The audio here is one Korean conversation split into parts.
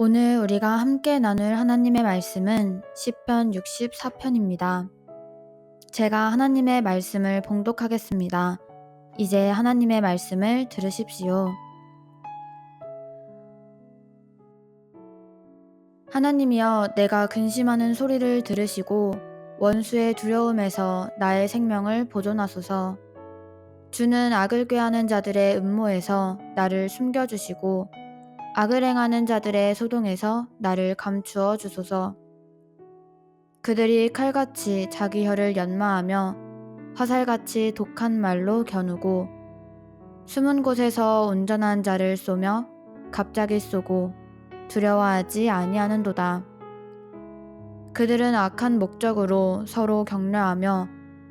오늘 우리가 함께 나눌 하나님의 말씀은 시편 64편입니다. 제가 하나님의 말씀을 봉독하겠습니다. 이제 하나님의 말씀을 들으십시오. 하나님이여, 내가 근심하는 소리를 들으시고 원수의 두려움에서 나의 생명을 보존하소서. 주는 악을 꾀하는 자들의 음모에서 나를 숨겨주시고 악을 행하는 자들의 소동에서 나를 감추어 주소서. 그들이 칼같이 자기 혀를 연마하며 화살같이 독한 말로 겨누고 숨은 곳에서 온전한 자를 쏘며 갑자기 쏘고 두려워하지 아니하는도다. 그들은 악한 목적으로 서로 격려하며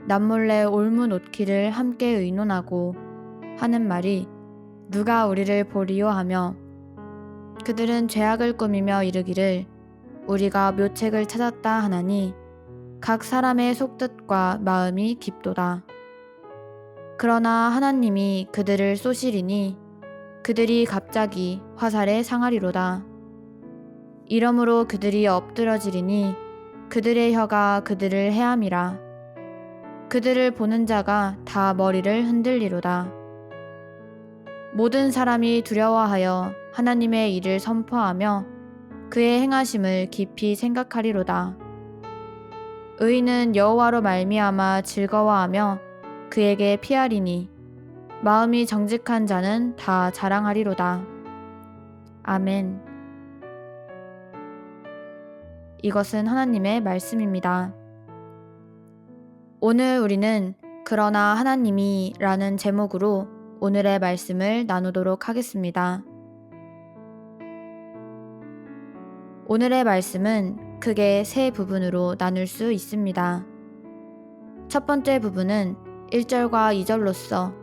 남몰래 올무 놓기를 함께 의논하고 하는 말이 누가 우리를 보리요 하며, 그들은 죄악을 꾸미며 이르기를 우리가 묘책을 찾았다 하나니 각 사람의 속뜻과 마음이 깊도다. 그러나 하나님이 그들을 쏘시리니 그들이 갑자기 화살에 상하리로다. 이러므로 그들이 엎드러지리니 그들의 혀가 그들을 해함이라. 그들을 보는 자가 다 머리를 흔들리로다. 모든 사람이 두려워하여 하나님의 일을 선포하며 그의 행하심을 깊이 생각하리로다. 의인은 여호와로 말미암아 즐거워하며 그에게 피하리니 마음이 정직한 자는 다 자랑하리로다. 아멘. 이것은 하나님의 말씀입니다. 오늘 우리는 그러나 하나님이 라는 제목으로 오늘의 말씀을 나누도록 하겠습니다. 오늘의 말씀은 크게 세 부분으로 나눌 수 있습니다. 첫 번째 부분은 1절과 2절로서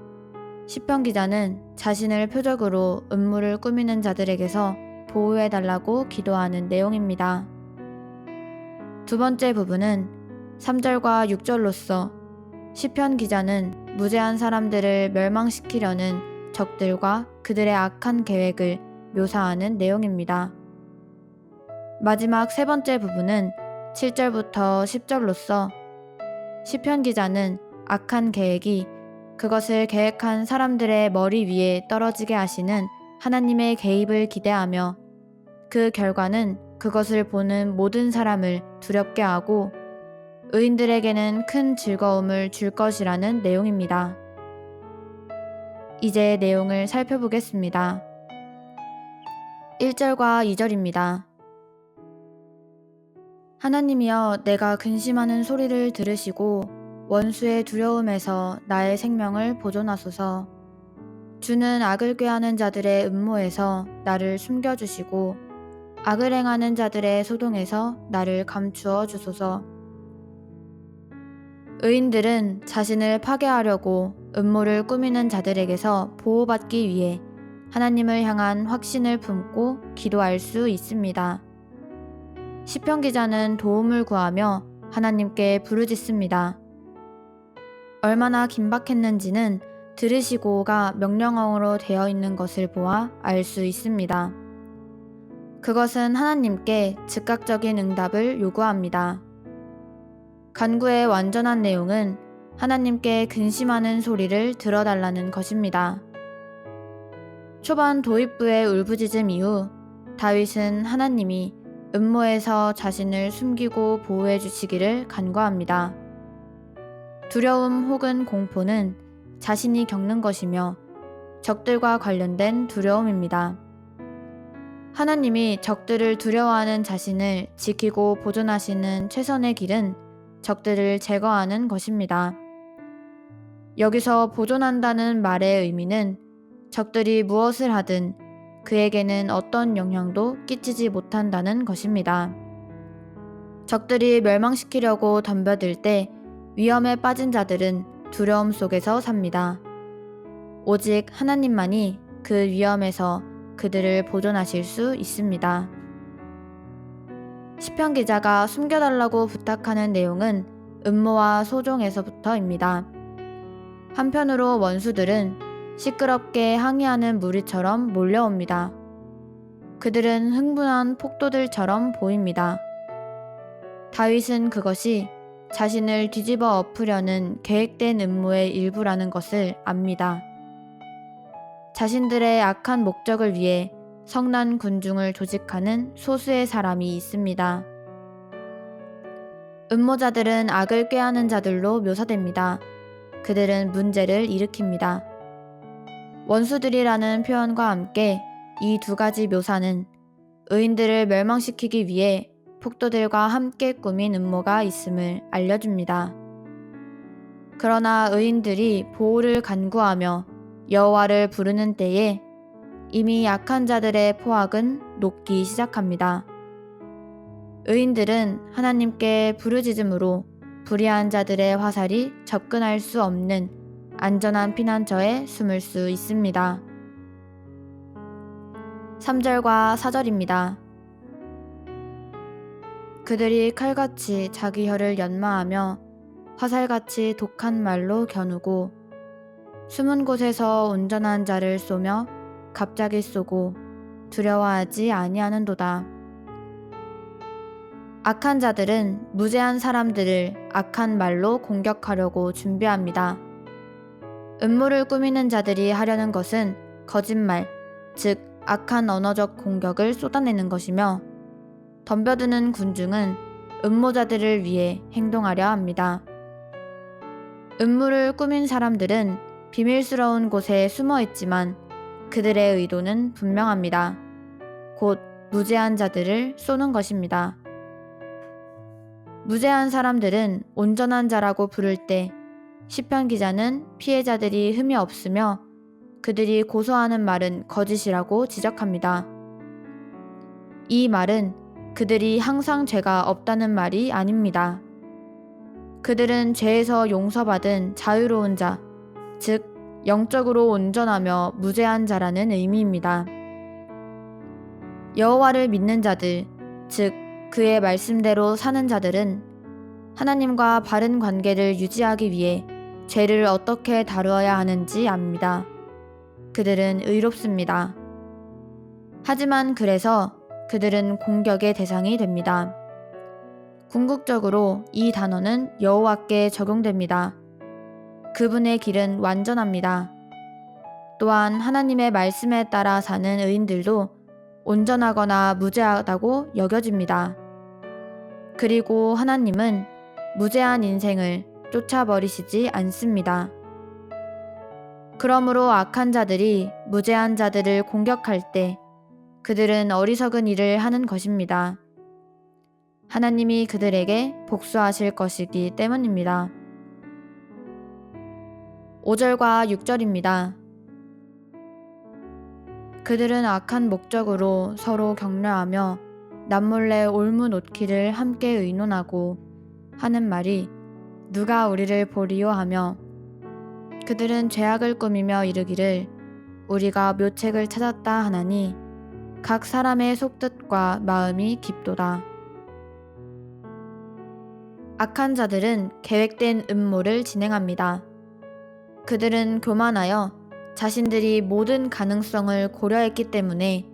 시편 기자는 자신을 표적으로 음모를 꾸미는 자들에게서 보호해달라고 기도하는 내용입니다. 두 번째 부분은 3절과 6절로서 시편 기자는 무죄한 사람들을 멸망시키려는 적들과 그들의 악한 계획을 묘사하는 내용입니다. 마지막 세 번째 부분은 7절부터 10절로서 시편 기자는 악한 계획이 그것을 계획한 사람들의 머리 위에 떨어지게 하시는 하나님의 개입을 기대하며 그 결과는 그것을 보는 모든 사람을 두렵게 하고 의인들에게는 큰 즐거움을 줄 것이라는 내용입니다. 이제 내용을 살펴보겠습니다. 1절과 2절입니다. 하나님이여, 내가 근심하는 소리를 들으시고 원수의 두려움에서 나의 생명을 보존하소서. 주는 악을 꾀하는 자들의 음모에서 나를 숨겨주시고 악을 행하는 자들의 소동에서 나를 감추어 주소서. 의인들은 자신을 파괴하려고 음모를 꾸미는 자들에게서 보호받기 위해 하나님을 향한 확신을 품고 기도할 수 있습니다. 시편 기자는 도움을 구하며 하나님께 부르짖습니다. 얼마나 긴박했는지는 들으시고가 명령어로 되어 있는 것을 보아 알 수 있습니다. 그것은 하나님께 즉각적인 응답을 요구합니다. 간구의 완전한 내용은 하나님께 근심하는 소리를 들어달라는 것입니다. 초반 도입부의 울부짖음 이후 다윗은 하나님이 음모에서 자신을 숨기고 보호해 주시기를 간구합니다. 두려움 혹은 공포는 자신이 겪는 것이며 적들과 관련된 두려움입니다. 하나님이 적들을 두려워하는 자신을 지키고 보존하시는 최선의 길은 적들을 제거하는 것입니다. 여기서 보존한다는 말의 의미는 적들이 무엇을 하든 그에게는 어떤 영향도 끼치지 못한다는 것입니다. 적들이 멸망시키려고 덤벼들 때 위험에 빠진 자들은 두려움 속에서 삽니다. 오직 하나님만이 그 위험에서 그들을 보존하실 수 있습니다. 시편 기자가 숨겨달라고 부탁하는 내용은 음모와 소종에서부터입니다. 한편으로 원수들은 시끄럽게 항의하는 무리처럼 몰려옵니다. 그들은 흥분한 폭도들처럼 보입니다. 다윗은 그것이 자신을 뒤집어 엎으려는 계획된 음모의 일부라는 것을 압니다. 자신들의 악한 목적을 위해 성난 군중을 조직하는 소수의 사람이 있습니다. 음모자들은 악을 꾀하는 자들로 묘사됩니다. 그들은 문제를 일으킵니다. 원수들이라는 표현과 함께 이 두 가지 묘사는 의인들을 멸망시키기 위해 폭도들과 함께 꾸민 음모가 있음을 알려줍니다. 그러나 의인들이 보호를 간구하며 여호와를 부르는 때에 이미 약한 자들의 포악은 녹기 시작합니다. 의인들은 하나님께 부르짖음으로 불의한 자들의 화살이 접근할 수 없는 안전한 피난처에 숨을 수 있습니다. 3절과 4절입니다. 그들이 칼같이 자기 혀를 연마하며 화살같이 독한 말로 겨누고 숨은 곳에서 온전한 자를 쏘며 갑자기 쏘고 두려워하지 아니하는도다. 악한 자들은 무죄한 사람들을 악한 말로 공격하려고 준비합니다. 음모를 꾸미는 자들이 하려는 것은 거짓말, 즉 악한 언어적 공격을 쏟아내는 것이며 덤벼드는 군중은 음모자들을 위해 행동하려 합니다. 음모를 꾸민 사람들은 비밀스러운 곳에 숨어 있지만 그들의 의도는 분명합니다. 곧 무죄한 자들을 쏘는 것입니다. 무죄한 사람들은 온전한 자라고 부를 때 시편 기자는 피해자들이 흠이 없으며 그들이 고소하는 말은 거짓이라고 지적합니다. 이 말은 그들이 항상 죄가 없다는 말이 아닙니다. 그들은 죄에서 용서받은 자유로운 자, 즉 영적으로 온전하며 무죄한 자라는 의미입니다. 여호와를 믿는 자들, 즉 그의 말씀대로 사는 자들은 하나님과 바른 관계를 유지하기 위해 죄를 어떻게 다루어야 하는지 압니다. 그들은 의롭습니다. 하지만 그래서 그들은 공격의 대상이 됩니다. 궁극적으로 이 단어는 여호와께 적용됩니다. 그분의 길은 완전합니다. 또한 하나님의 말씀에 따라 사는 의인들도 온전하거나 무죄하다고 여겨집니다. 그리고 하나님은 무죄한 인생을 쫓아버리시지 않습니다. 그러므로 악한 자들이 무죄한 자들을 공격할 때 그들은 어리석은 일을 하는 것입니다. 하나님이 그들에게 복수하실 것이기 때문입니다. 5절과 6절입니다. 그들은 악한 목적으로 서로 격려하며 남몰래 올무 놓기를 함께 의논하고 하는 말이 누가 우리를 보리요 하며 그들은 죄악을 꾸미며 이르기를 우리가 묘책을 찾았다 하나니 각 사람의 속뜻과 마음이 깊도다. 악한 자들은 계획된 음모를 진행합니다. 그들은 교만하여 자신들이 모든 가능성을 고려했기 때문에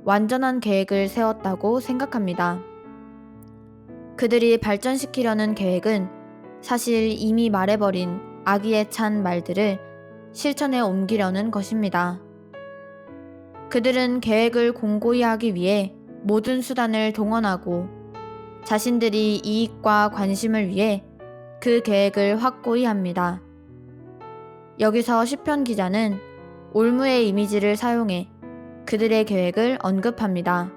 완전한 계획을 세웠다고 생각합니다. 그들이 발전시키려는 계획은 사실 이미 말해버린 악의에 찬 말들을 실천에 옮기려는 것입니다. 그들은 계획을 공고히 하기 위해 모든 수단을 동원하고 자신들이 이익과 관심을 위해 그 계획을 확고히 합니다. 여기서 시편 기자는 올무의 이미지를 사용해 그들의 계획을 언급합니다.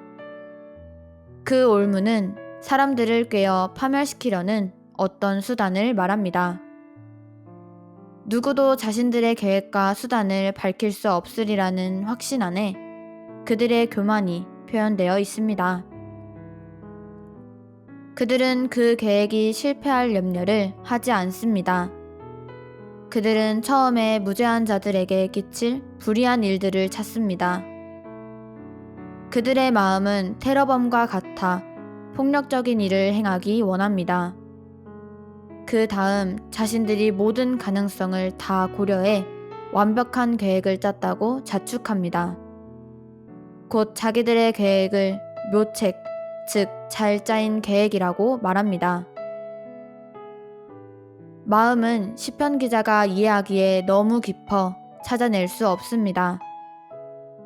그 올무는 사람들을 꿰어 파멸시키려는 어떤 수단을 말합니다. 누구도 자신들의 계획과 수단을 밝힐 수 없으리라는 확신 안에 그들의 교만이 표현되어 있습니다. 그들은 그 계획이 실패할 염려를 하지 않습니다. 그들은 처음에 무죄한 자들에게 끼칠 불의한 일들을 찾습니다. 그들의 마음은 테러범과 같아 폭력적인 일을 행하기 원합니다. 그 다음 자신들이 모든 가능성을 다 고려해 완벽한 계획을 짰다고 자축합니다. 곧 자기들의 계획을 묘책, 즉 잘 짜인 계획이라고 말합니다. 마음은 시편 기자가 이해하기에 너무 깊어 찾아낼 수 없습니다.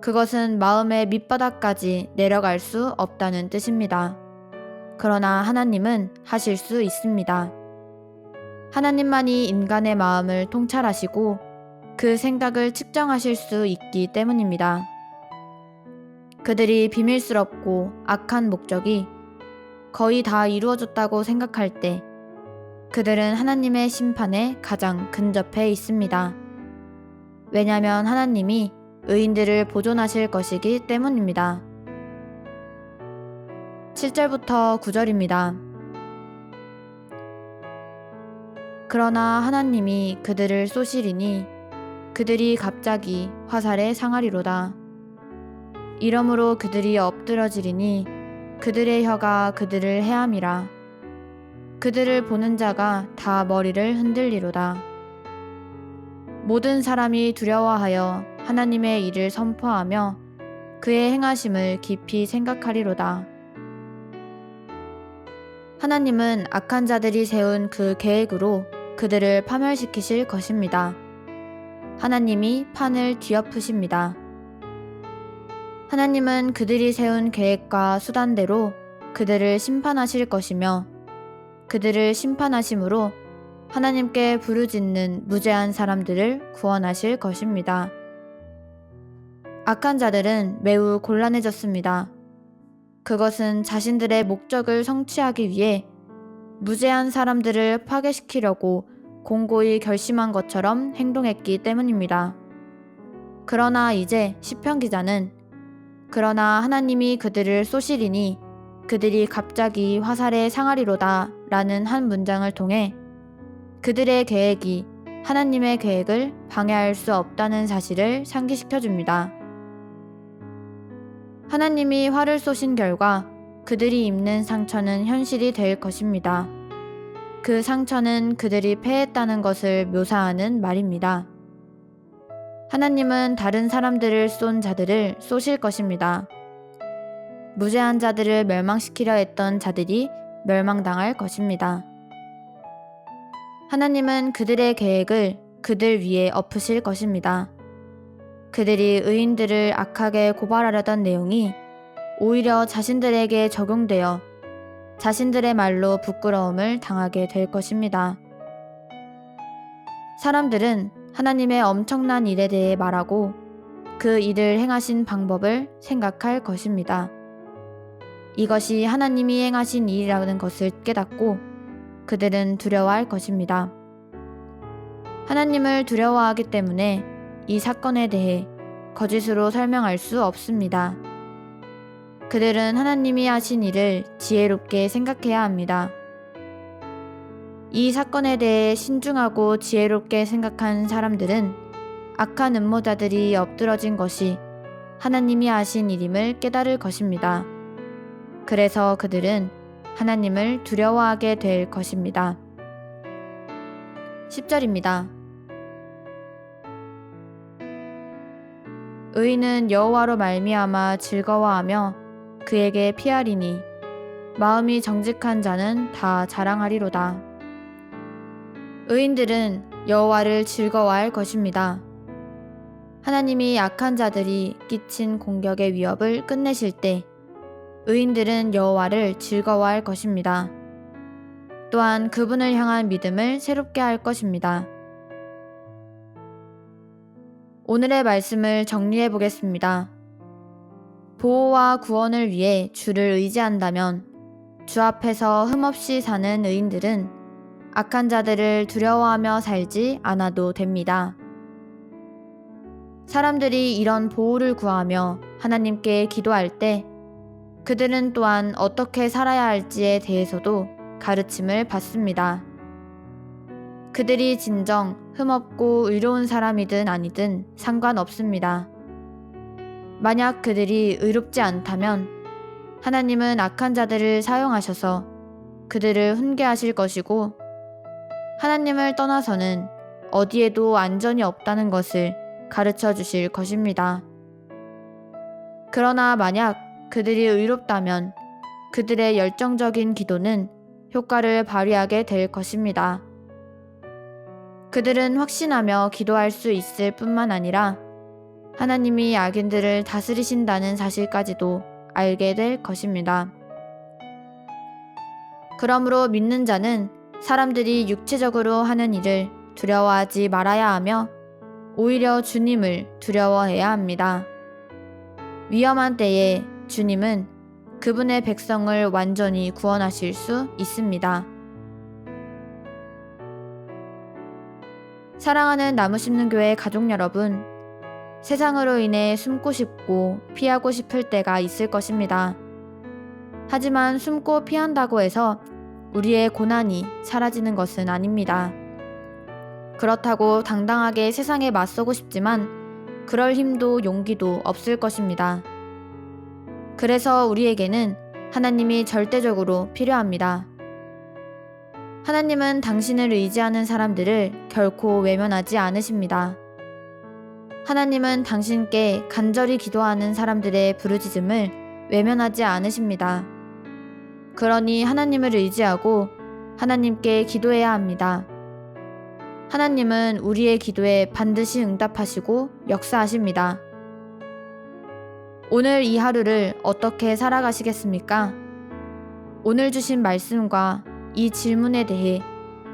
그것은 마음의 밑바닥까지 내려갈 수 없다는 뜻입니다. 그러나 하나님은 하실 수 있습니다. 하나님만이 인간의 마음을 통찰하시고 그 생각을 측정하실 수 있기 때문입니다. 그들이 비밀스럽고 악한 목적이 거의 다 이루어졌다고 생각할 때 그들은 하나님의 심판에 가장 근접해 있습니다. 왜냐하면 하나님이 의인들을 보존하실 것이기 때문입니다. 7절부터 9절입니다. 그러나 하나님이 그들을 쏘시리니 그들이 갑자기 화살에 상하리로다. 이러므로 그들이 엎드러지리니 그들의 혀가 그들을 해함이라. 그들을 보는 자가 다 머리를 흔들리로다. 모든 사람이 두려워하여 하나님의 일을 선포하며 그의 행하심을 깊이 생각하리로다. 하나님은 악한 자들이 세운 그 계획으로 그들을 파멸시키실 것입니다. 하나님이 판을 뒤엎으십니다. 하나님은 그들이 세운 계획과 수단대로 그들을 심판하실 것이며 그들을 심판하심으로 하나님께 부르짖는 무죄한 사람들을 구원하실 것입니다. 악한 자들은 매우 곤란해졌습니다. 그것은 자신들의 목적을 성취하기 위해 무죄한 사람들을 파괴시키려고 공고히 결심한 것처럼 행동했기 때문입니다. 그러나 이제 시편 기자는 그러나 하나님이 그들을 쏘시리니 그들이 갑자기 화살에 상하리로다 라는 한 문장을 통해 그들의 계획이 하나님의 계획을 방해할 수 없다는 사실을 상기시켜 줍니다. 하나님이 화를 쏘신 결과 그들이 입는 상처는 현실이 될 것입니다. 그 상처는 그들이 패했다는 것을 묘사하는 말입니다. 하나님은 다른 사람들을 쏜 자들을 쏘실 것입니다. 무죄한 자들을 멸망시키려 했던 자들이 멸망당할 것입니다. 하나님은 그들의 계획을 그들 위에 엎으실 것입니다. 그들이 의인들을 악하게 고발하려던 내용이 오히려 자신들에게 적용되어 자신들의 말로 부끄러움을 당하게 될 것입니다. 사람들은 하나님의 엄청난 일에 대해 말하고 그 일을 행하신 방법을 생각할 것입니다. 이것이 하나님이 행하신 일이라는 것을 깨닫고 그들은 두려워할 것입니다. 하나님을 두려워하기 때문에 이 사건에 대해 거짓으로 설명할 수 없습니다. 그들은 하나님이 하신 일을 지혜롭게 생각해야 합니다. 이 사건에 대해 신중하고 지혜롭게 생각한 사람들은 악한 음모자들이 엎드러진 것이 하나님이 하신 일임을 깨달을 것입니다. 그래서 그들은 하나님을 두려워하게 될 것입니다. 10절입니다. 의인은 여호와로 말미암아 즐거워하며 그에게 피하리니 마음이 정직한 자는 다 자랑하리로다. 의인들은 여호와를 즐거워할 것입니다. 하나님이 악한 자들이 끼친 공격의 위협을 끝내실 때 의인들은 여호와를 즐거워할 것입니다. 또한 그분을 향한 믿음을 새롭게 할 것입니다. 오늘의 말씀을 정리해 보겠습니다. 보호와 구원을 위해 주를 의지한다면 주 앞에서 흠없이 사는 의인들은 악한 자들을 두려워하며 살지 않아도 됩니다. 사람들이 이런 보호를 구하며 하나님께 기도할 때 그들은 또한 어떻게 살아야 할지에 대해서도 가르침을 받습니다. 그들이 진정 흠없고 의로운 사람이든 아니든 상관없습니다. 만약 그들이 의롭지 않다면 하나님은 악한 자들을 사용하셔서 그들을 훈계하실 것이고 하나님을 떠나서는 어디에도 안전이 없다는 것을 가르쳐 주실 것입니다. 그러나 만약 그들이 의롭다면 그들의 열정적인 기도는 효과를 발휘하게 될 것입니다. 그들은 확신하며 기도할 수 있을 뿐만 아니라 하나님이 악인들을 다스리신다는 사실까지도 알게 될 것입니다. 그러므로 믿는 자는 사람들이 육체적으로 하는 일을 두려워하지 말아야 하며 오히려 주님을 두려워해야 합니다. 위험한 때에 주님은 그분의 백성을 완전히 구원하실 수 있습니다. 사랑하는 나무심는교회 가족 여러분, 세상으로 인해 숨고 싶고 피하고 싶을 때가 있을 것입니다. 하지만 숨고 피한다고 해서 우리의 고난이 사라지는 것은 아닙니다. 그렇다고 당당하게 세상에 맞서고 싶지만 그럴 힘도 용기도 없을 것입니다. 그래서 우리에게는 하나님이 절대적으로 필요합니다. 하나님은 당신을 의지하는 사람들을 결코 외면하지 않으십니다. 하나님은 당신께 간절히 기도하는 사람들의 부르짖음을 외면하지 않으십니다. 그러니 하나님을 의지하고 하나님께 기도해야 합니다. 하나님은 우리의 기도에 반드시 응답하시고 역사하십니다. 오늘 이 하루를 어떻게 살아가시겠습니까? 오늘 주신 말씀과 이 질문에 대해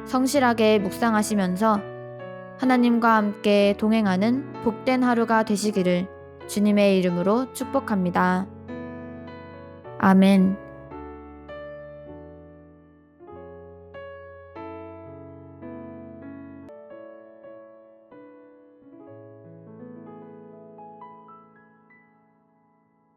성실하게 묵상하시면서 하나님과 함께 동행하는 복된 하루가 되시기를 주님의 이름으로 축복합니다. 아멘.